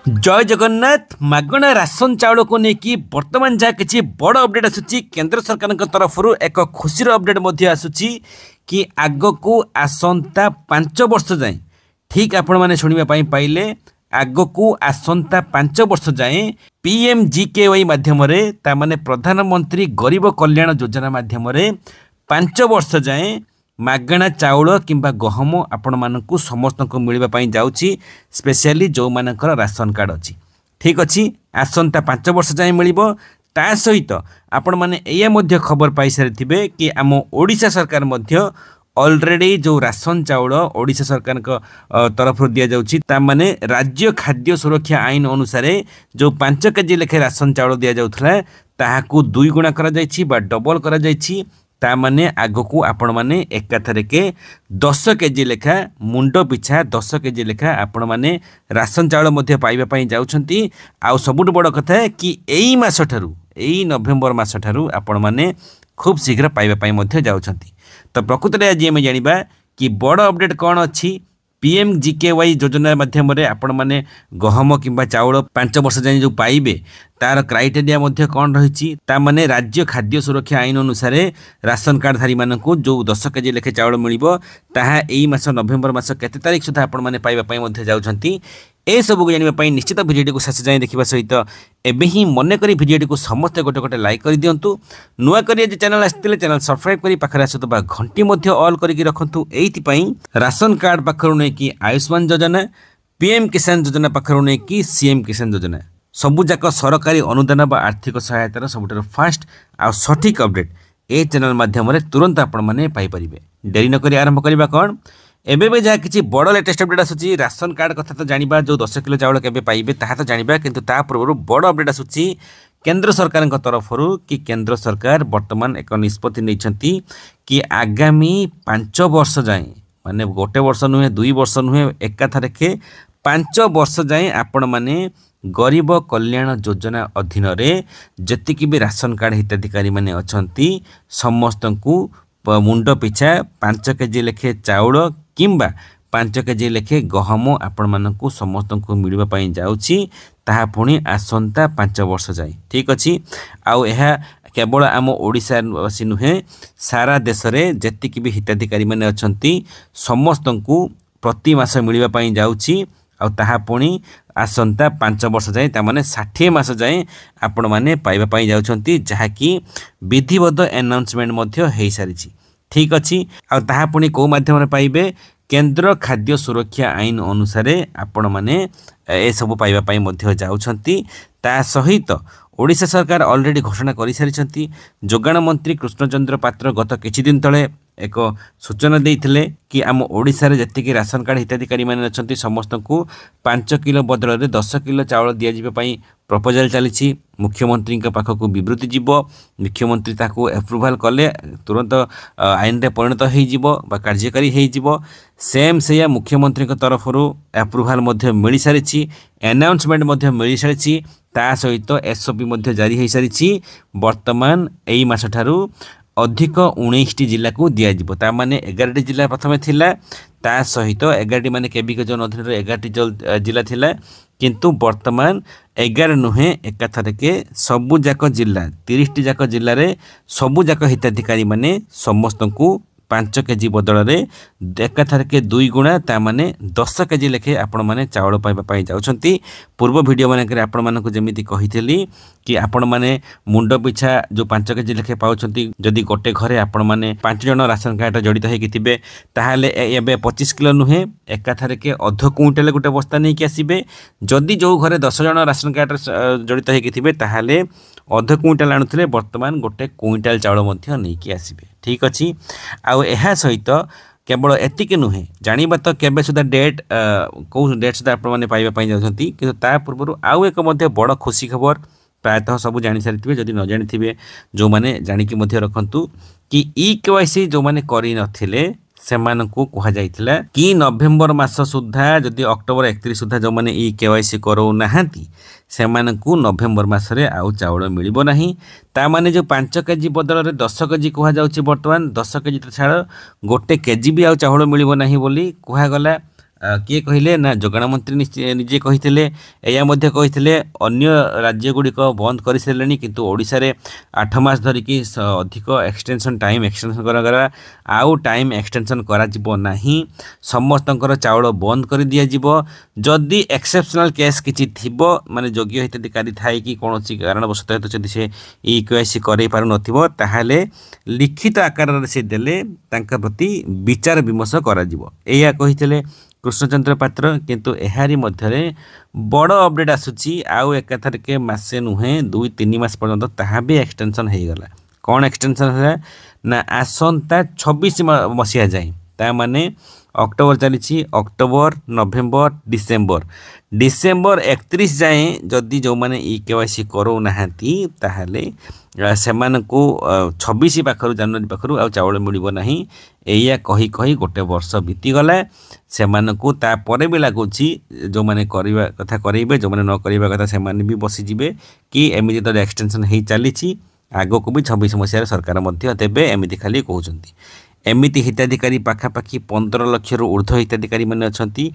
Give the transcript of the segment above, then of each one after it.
जय जगन्नाथ मागणा राशन चाउल को लेकिन बर्तमान जहाँ किसी बड़ अपडेट आसूची केंद्र सरकार तरफ एक खुशी अपडेट आसूची कि आग को आसंता 5 वर्ष जाए ठीक आपण मैंने शुणापी पाइले आग को आसंता 5 वर्ष जाए PMGKY माध्यम माने प्रधानमंत्री गरीब कल्याण योजना माध्यम 5 वर्ष जाए मागणा चाउल किंबा गहम आपण मानकु समस्त को मिलवाई जाऊँगी स्पेशली जो मानकर राशन कार्ड अच्छी ठीक अच्छी आसंता 5 वर्ष जाए मिल ता सहित आपण मैंने यह खबर पाई सारी कि आम ओडिशा सरकार ऑलरेडी जो राशन चाउल ओडिशा सरकार तरफ दि जाऊँगी ताने राज्य खाद्य सुरक्षा आईन अनुसार जो 5 केजी लेखे राशन चाउल दि जाऊला ताहाकु 2 गुणा करा जायछि बा डबल करा जायछि ताने आग को आपण मैंने एकाथर के 10 केजी लेखा मुंड पिछा 10 केजी लेखा आपण मैंने राशन चाउल पाइबापी जाउछंती। आउ सबुठ बड़ कथा कि एई मास ठारू एई नवेम्बर मास ठारू आपण मैंने खूब शीघ्र पाइबापी जाउछंती। तो प्रकृत में आज आम जाना कि बड़ अपडेट कौन अच्छी PMGKY योजना माध्यम आपण मैंने गहम किंबा चाउल 5 वर्ष जाए जो पाइबे तार क्राइटेरिया कौन रही ताने राज्य खाद्य सुरक्षा आईन अनुसार राशन कार्डधारी मानक जो 10 केजी लेखे चाउल मिल यही मास नवेम्बर मास केते तारीख सुधा आपण मैंने पाइबापी जाउछंती। ए सब को जानापी निश्चित भिडियो को शेष जाए देखा सहित एबे ही मन करी भिडियो को समस्ते गोटे गोटे लाइक कर दिंतु नुआ करी चैनल आसते चैनल सब्सक्राइब करी पाखरे आसुवा घंटी ऑल करके रखु एई राशन कार्ड पाखर नहीं कि आयुष्मान योजना PM किसान योजना पाखर नहीं कि CM किसान योजना सबुजाक सरकारी अनुदान व आर्थिक सहायतार सबुठार फास्ट आ सठिक अपडेट ए चैनल माध्यम तुरंत आपण मैंने पाइपर। डेरी नक आरंभ करवा कौन एबे भी जहाँ किसी बड़ लेटेस्ट अपडेट आसूची राशन कार्ड कथा तो जाना जो 10 किलो चाउल के पाइबे ताहा तो जाना किंतु ता पूर्व बड़ अपडेट आसूची केंद्र सरकार तरफ कि केंद्र सरकार वर्तमान एक निष्पत्ति नहीं कि आगामी 5 वर्ष जाए माने गोटे वर्ष नुहे 2 वर्ष नुहे एकाथर के 5 वर्ष जाए आपण मैंने गरीब कल्याण योजना अधीन जी भी राशन कार्ड हिताधिकारी मैंने अच्छा समस्त को मुंड पिछा 5 केजी लेखे चाउल किंबा 5 केजी लेखे गहम आपण मानकु समस्त को मिलवाई जाऊँगी ताहा पुणी आसंता 5 वर्ष जाए ठीक अच्छी। आउ यह केवल आम ओडिशावासी नुहे सारा देश में जेतिक भी हिताधिकारी मैंने अच्छा समस्त को प्रति मास मिलवाई जाऊँगी आउ ताहा पुणी आसंता 5 वर्ष जाए तामाने 60 मास जाए आपण मैंने पाइबापी जाउछंती जहाँकि विधिवत अनाउंसमेंट हो सारी ठीक अच्छी। आउ ताहा पुणी को माध्यम पाइबे केंद्र खाद्य सुरक्षा आईन अनुसार आपण मैंने ए सब पाइबापी जाउछंती। ता सहित ओडिशा सरकार ऑलरेडी घोषणा कर सारी जोगाण मंत्री कृष्णचंद्र पात्र गत किछि दिन तले एक सूचना देते कि आम ओडिशा रे जतिक राशन कार्ड हिताधिकारी मैंने अच्छा समस्त को 5 किलो बदल में 10 किलो चाउल दिजापी प्रपोजाल चली मुख्यमंत्री पाखक विवृत्ति जीव मुख्यमंत्री ताको एप्रुवाल कले तुरंत आईन रे परिणत हो कार्यकारी हो सेम से मुख्यमंत्री तरफ एप्रुवाल मिल सारी अनाउंसमेंट मिल सारी ता सहित SOP जारी हो सारी वर्तमान यही मास ठारू अधिक 19 जिला को दिज्व ताने 11 जिला प्रथम थिला ता सहित 11 माने केबी जोन अधीन 11 जिला थिला किंतु वर्तमान 11 नुहे एकाथर के सबु जाक जिला 30 जाक जिले में सबु जाक हिताधिकारी माने समस्त को 5 केजी बदल में एकाथर के 2 गुणा ताने 10 केजी लेखे आपण मैंने चाउल पाइबापी जाउछंती। पूर्व वीडियो मानक आपण मानक जमिति कहिथेली कि आपण माने मुंड पिछा जो 5 केजी लेखे पाउछंती जदि गोटे घरे आपण माने 5 जन राशन कार्ड जड़ित होइकि थिबे ताहाले एबे 25 किलो नुहे एकाथर के अर्ध क्विंटाल गोटे बस्ता नहीं कि आसीबे जदि जो घरे 10 जन राशन कार्ड जड़ित होइकि थिबे ताहाले अर्ध क्विंटाल आणुथिले वर्तमान गोटे क्विंटाल चाउल मध्य नहीं कि आसीबे ठीक अच्छी। आउ यह सहित केवल एतिक नुहे जानिबा तो केबे सुधा डेट कौ डेट सुधा आपण माने पाइबापी जाउछंती किंतु ता पूर्व आउ एक बड़ खुशी खबर प्रायतः सब जानी सारी जदि न जानी थे जो मैंने जानिकी रखु कि EKYC जो मैंने करी नथिले सेमानकु कहा जाइथिला कि नवेम्बर मास सुधा जदि अक्टोबर 31 सुधा जो मैंने EKYC करो नाहांती सेमानकु नवेम्बर मासरे आउ चाउल मिलिबो नाही तामाने जो 5 केजी बदल में 10 केजी कहा जाउची वर्तमान 10 केजी तो छाड़ गोटे केजी भी आउ चाउल मिलिबो नाही बोली कहा गला किए कहले ना जोगाण मंत्री निजे कही कही अन्य राज्य गुड़िक बंद कर सारे किंतु ओडिशा रे 8 मास धरिकी अधिक एक्सटेंशन टाइम एक्सटेंशन करागला आउ टाइम एक्सटेंशन करा जिवो नाही समस्तंकर चाउल बंद कर दिया जिवो जदि एक्सेप्शनल केस किछि थिबो माने योग्य हिताधिकारी थाई कि कोनोसी कारणवशतः जदि से ई केवाईसी करै पारु नथिबो ताहाले लिखित आकार से देले तांका प्रति विचार विमर्श करा जिवो एया कहितले कृष्णचंद्र पात्र किंतु एहारी मध्यरे बड़ अपडेट आसुची आउ एकाथर के मासे नुहे 2-3 मास पर्यंत ताहा भी एक्सटेंशन हो गला कौन एक्सटेंशन है ना आसंता 26 मसीहा जाए ता माने अक्टोबर चली अक्टोबर नवेम्बर डिसेम्बर 31 जाए जदि जो माने ई केवाईसी करो नाहांती ताहाले सेमानकु 26 पाखरु जनवरी पाखरु आ चावल मिलिबो नाही एया कही कही गोटे वर्ष बीती गला सेमानकु ता परे भी लागुची जो माने करिवा कथा करेबे जो माने न करिवा कथा सेमाने भी बसी जिवे कि एमिति तो एक्सटेंशन हेई चालीची आगो को भी 26 मसीह सरकार मध्य देबे एमिति खाली कहउचंती एमिति हिताधिकारी पाखापाखि 15 लाख रु ऊर्ध्व हिताधिकारी माने अछंती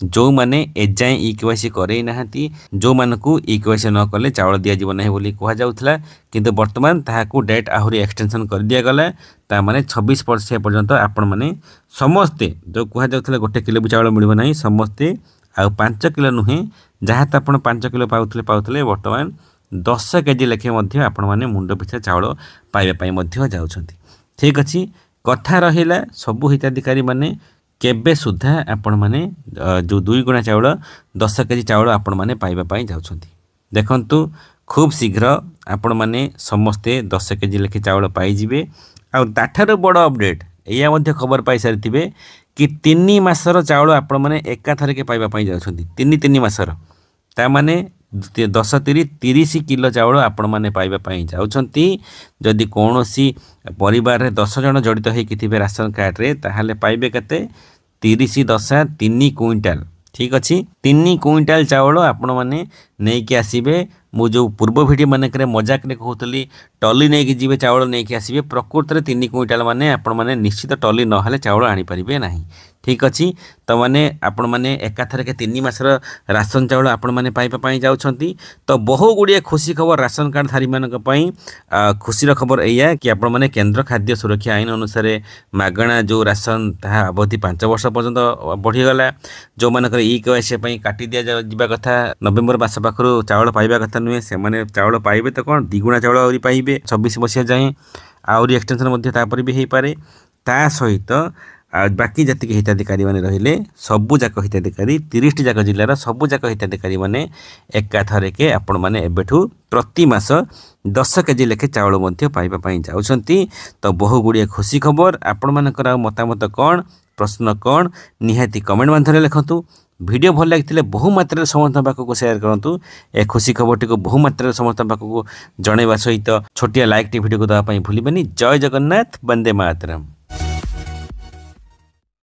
जो माने एजाए ई केवाईसी करे नाहांती जो मानकु ई केवाईसी न कले चावल दिया जीवन नाही बोली कहा जाउथला किंतु वर्तमान ताहाकू डेट आहुरी एक्सटेंशन कर दिया गला ता माने 26 पर्यंत आपण माने समस्ते जो कहा जाउथला गोटे किलो चावल मिलबो नाही समस्ते आ 5 किलो नुहे जहाँ तो आपण 5 किलो पाउथले वर्तमान 10 केजी लेखे मध्य आपण माने मुंड पिछा चावल पाइबा पई मध्य जाउछंती ठीक अछि कथा रहिला सबु हिताधिकारी माने केबे सुधा आपण माने जो 2 गुणा चावल 10 केजी चावल आपण माने पाइबा पई जाउछंती देखंतु खूब शीघ्र आपण माने समस्ते 10 केजी लेखे चावल पाई जिवे आ ताठार बड़ अपडेट एया मध्य खबर पाई सारिथिबे कि 3 मासर चावल आपण माने एका थरे के पाइबा पई जाउछंती 3 मासर ता माने 10-30 किलो चावल आपण माने पाइबा पई जाउछंती जदि कोनोसी परिवार रे 10 जन जड़ित होई थिबे राशन कार्ड रे ताहाले पाइबे कते 30-10 क्विंटाल ठीक अच्छी 3 क्विंटाल चावल आपण माने नहीं कि आसीबे मु जो पूर्व भिडियो मानक मजाक ने कहूली टली नहीं कि जीवे चावल नहीं कि आसीबे प्रकृत रे 3 क्विंटाल माने आपण माने निश्चित टली न हले चावल आनी परिबे नाही ठीक अच्छी तो माने आपण माने एकाथर के 3 मासर राशन चावल आपण माने पाइबा पई जाउछंती तो बहु गुड़िया खुशी खबर राशन कार्ड धारी मानक पई खुशी खबर एया कि आपण माने केंद्र खाद्य सुरक्षा आईन अनुसार मागणा जो राशन ता अवधि 5 वर्ष पर्यंत बढ़ी गला जो मानक ई केवाईसी पई काटी दिया जिबा कथा नवेम्बर मास पाखरु चावल पाइबा कथा नुहे से माने चावल पाइबे तो कोन दिगुणा चावल आउरी पाइबे 26 मसीहा जाए आउरी एक्सटेंशन मध्य तापर भी हेई पारे ता सहित बाकी जति हिताधिकारी माने रहिले सबु जाक हिताधिकारी 30 जाक जिल्लार सबु जाक हिताधिकारी माने एकाथरे के आपण माने एबेठु प्रति मास 10 केजी लेखे चावल मध्य पाइबा पई जाउछंती तो बहु गुड़िया खुशी खबर आपण मानकर मतामत कोन प्रश्न कोन निहाती कमेंट माध्यम लिखंतु वीडियो भल लगी बहु मात्रा समस्त पाखक शेयर करूँ ए खुशी खबर को बहु मात्रा समस्त पाखक जनवा सहित छोटिया लाइक टी वीडियो को देवाई भूलें जय जगन्नाथ वंदे मातरम।